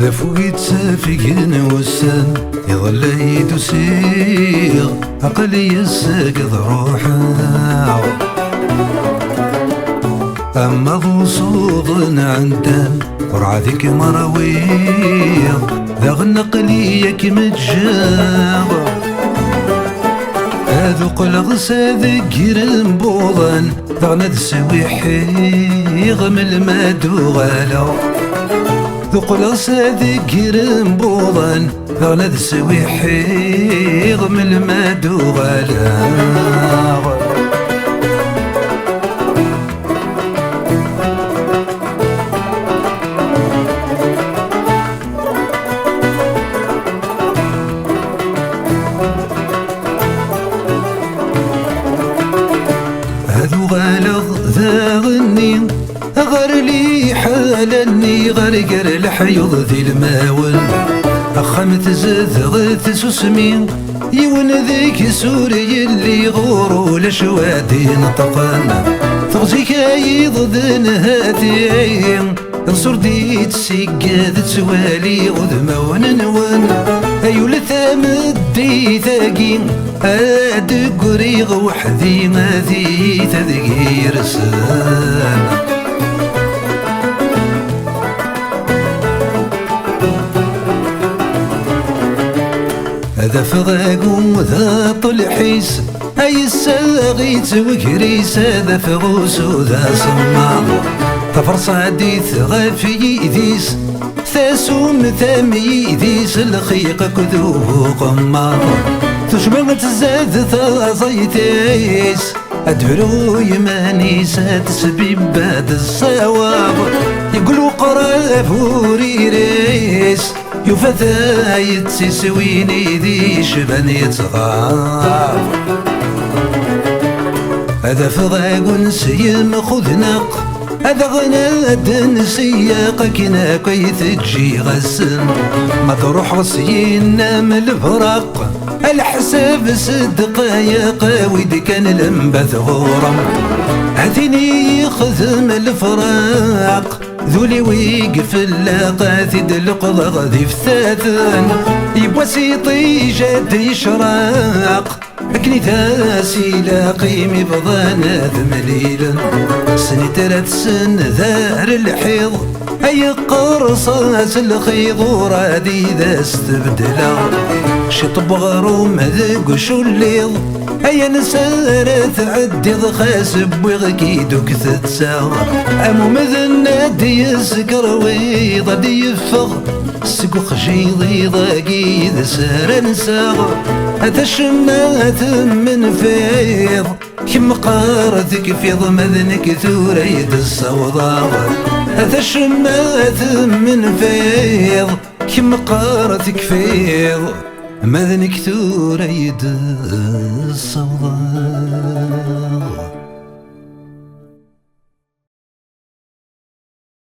ذا فوقي تسافقن وسان يظل يدوسيغ عقلي يساقط روحه أما ذو صوض عندان قرعة ذيك مراويغ ذا غنقلي كمتجاغ هذو قلغس ذكر بوضان ذا غند سويحيغ من المادو غالو ذو قلغس ذكر بوضان ذا غند سويحيغ من المادو غالو هذو غالغ ذا غني غر لي حالني غرقر الحيض ذي الماول أخمت زذغت سسمي يون ذيك سوري اللي غورو لشوادي نطقان تغزيك أيض ذن هاتين انصر دي تسيقاد توالي غذما وننون أيو لثامدي ثاقين هاد قريغ وحدي ما ذي تذكير سان هذا فغاقو ذا طلحيس هاي الساغيت وكريس هذا فغوس ذا صمام تفرص عديث غافي ذيس ثاسوم ثامي ذيس الخيق كذوه قمار تشبه تزاد ثازيتيس أدبرو يماني ساتسبيب بعد الصواب يقولوا قراب وريريس يوفا يتسويني ذي شبان يتغاب هذا فضاق سيم خذ نق هذا غناد سياق كنا كيث تجي غسن ما تروح غسينا من الفرق الحساب صدقايا ويد كان لمبث غورم هذيني يخذم الفراق ذولي ويقف اللاقاثد القضى غذي فتاثن يبوى سيطي جاد يشراق أكني ثاسي لاقي مبضانا ذمليلا سني 3 سن ذار الحيض أي قرصاس الخيض ورادي ذا استبدلا شطب غروم ذق شو الليض أي نسارة تعدي خاسب وغكيدو كثت ساغ أمو مذن نادي يسكر ويضا يفغ سقو خشيضي ضاقي ذا سار نساغ هذا الشمات من فيض كم قارتك في ضمذنك ثوريد الصوضاغ هذا الشمات من فيض كم قارتك فيض مذنك ثوريد الصوضاغ